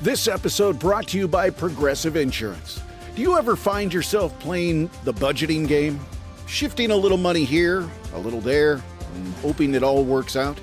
This episode brought to you by Progressive Insurance. Do you ever find yourself playing the budgeting game? Shifting a little money here, a little there, and hoping it all works out?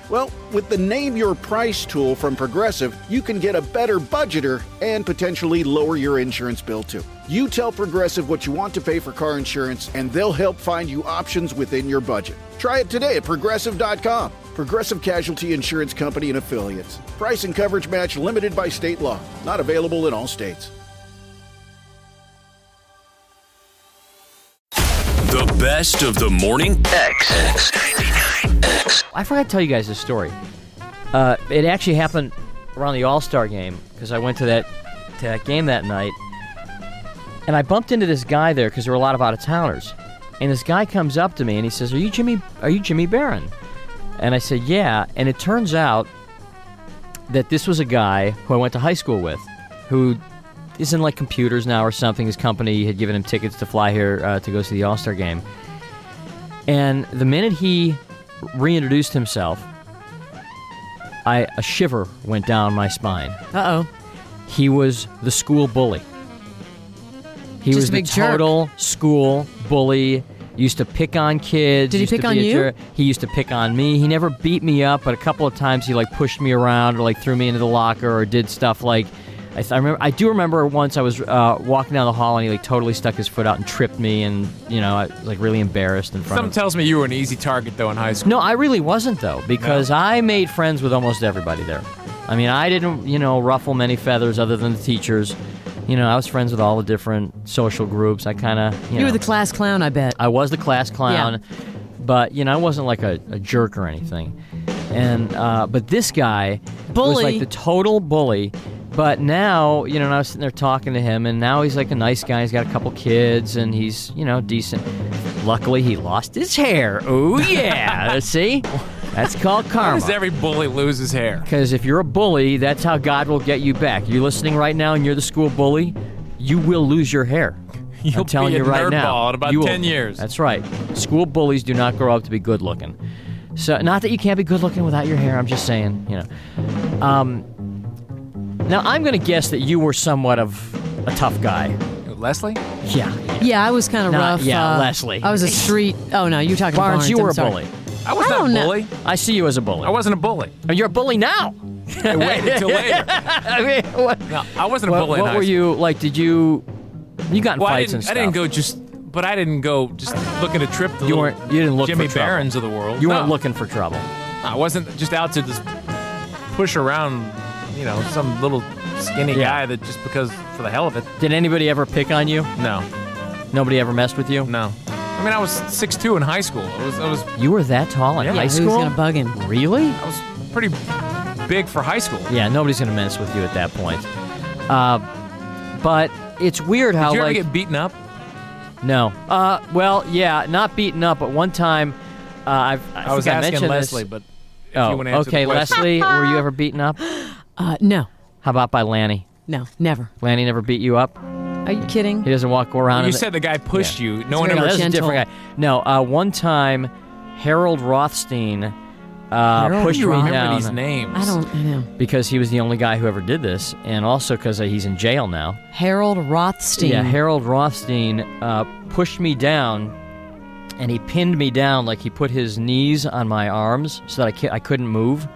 Well, with the Name Your Price tool from Progressive, you can get a better budgeter and potentially lower your insurance bill too. You tell Progressive what you want to pay for car insurance, and they'll help find you options within your budget. Try it today at Progressive.com. Progressive Casualty Insurance Company and Affiliates. Price and coverage match limited by state law. Not available in all states. The best of the morning X. I forgot to tell you guys this story. It actually happened around the All-Star game because I went to that game that night, and I bumped into this guy there because there were a lot of out-of-towners. And this guy comes up to me and he says, "Are you Jimmy Barron?" And I said, "Yeah." And it turns out that this was a guy who I went to high school with, who is in like computers now or something. His company had given him tickets to fly here to go see the All-Star game. And the minute he reintroduced himself, a shiver went down my spine. Uh-oh. He was the school bully. He Just was a big the total school bully. Used to pick on kids. Did he pick on you? Jerk. He used to pick on me. He never beat me up, but a couple of times he like pushed me around or like threw me into the locker or did stuff like. I do remember once I was walking down the hall and he like totally stuck his foot out and tripped me, and I was like really embarrassed in front of him. Something tells me you were an easy target though in high school. No, I really wasn't though, because I made friends with almost everybody there. I mean, I didn't ruffle many feathers other than the teachers. I was friends with all the different social groups. I kind of You were the class clown, I bet. I was the class clown, but I wasn't like a jerk or anything. And but this guy was like the total bully. But now, I was sitting there talking to him, and now he's like a nice guy. He's got a couple kids, and he's, decent. Luckily, he lost his hair. Oh, yeah. See? That's called karma. Why does every bully lose his hair? Because if you're a bully, that's how God will get you back. You're listening right now, and you're the school bully, you will lose your hair. You'll I'm telling be you a right now. nerdball in about 10 years. That's right. School bullies do not grow up to be good looking. So, not that you can't be good looking without your hair. I'm just saying, Now, I'm going to guess that you were somewhat of a tough guy. Leslie? Yeah. Yeah, I was kind of rough. Yeah, Leslie. I was a street... Oh, no, you're talking Barnes, you were a sorry. bully. I was not a bully. I see you as a bully. I wasn't a bully. And you're a bully now. I waited until later. I mean, what? No, I wasn't a bully in high What were you, like, did you... You got in fights and stuff. I didn't go just looking to trip the You didn't look Jimmy for trouble. Barrons of the world. You weren't looking for trouble. I wasn't just out to just push around, some little skinny guy that just because for the hell of it. Did anybody ever pick on you? No. Nobody ever messed with you? No. I mean, I was 6'2" in high school. I was. You were that tall in high school? Who's going to bug him? Really? I was pretty big for high school. Yeah, nobody's going to mess with you at that point. But it's weird how, Did you ever get beaten up? No. Well, yeah, not beaten up, but one time, I was asking Leslie, this. but if you want to answer okay, the question. Leslie, were you ever beaten up? No. How about by Lanny? No, never. Lanny never beat you up? Are you kidding? He doesn't walk around. You said the guy pushed you. No one very ever. That's a gentle. different guy. No, one time, Harold Rothstein pushed You me remember down. these names? I know. Because he was the only guy who ever did this, and also because he's in jail now. Harold Rothstein. Yeah, Harold Rothstein pushed me down, and he pinned me down, like he put his knees on my arms so that I couldn't move,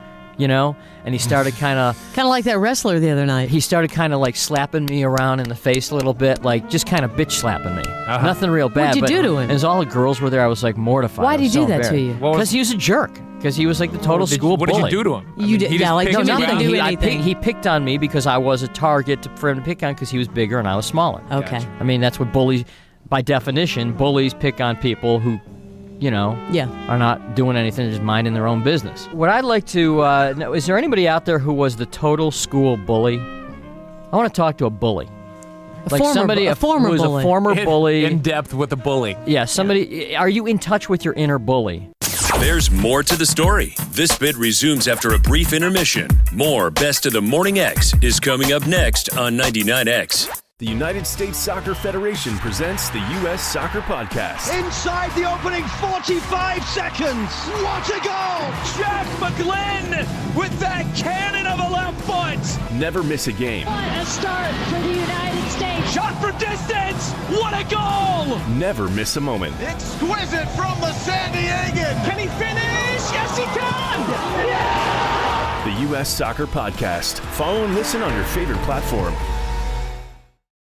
and he started kind of... Kind of like that wrestler the other night. He started kind of like slapping me around in the face a little bit, like just kind of bitch slapping me. Nothing real bad. What'd you do to him? And as all the girls were there, I was like mortified. Why did he do that to you? Because he was a jerk. Because he was like the total school What bully. did you do to him? You did, yeah, like picked no, you nothing. up? Do anything. He picked on me because I was a target for him to pick on because he was bigger and I was smaller. Okay. Gotcha. I mean, that's what bullies, by definition, bullies pick on people who, are not doing anything, just minding their own business. What I'd like to know, is there anybody out there who was the total school bully? I want to talk to a bully. A former who was bully. a former bully. In depth with a bully. Yeah, somebody. Are you in touch with your inner bully? There's more to the story. This bit resumes after a brief intermission. More Best of the Morning X is coming up next on 99X. The United States Soccer Federation presents the U.S. Soccer Podcast. Inside the opening 45 seconds. What a goal! Jack McGlynn with that cannon of a left foot. points. Never miss a game. What a start for the United States. Shot for distance. What a goal. Never miss a moment. Exquisite from the San Diegan. Can he finish? Yes, he can. Yeah! The U.S. Soccer Podcast. Follow and listen on your favorite platform.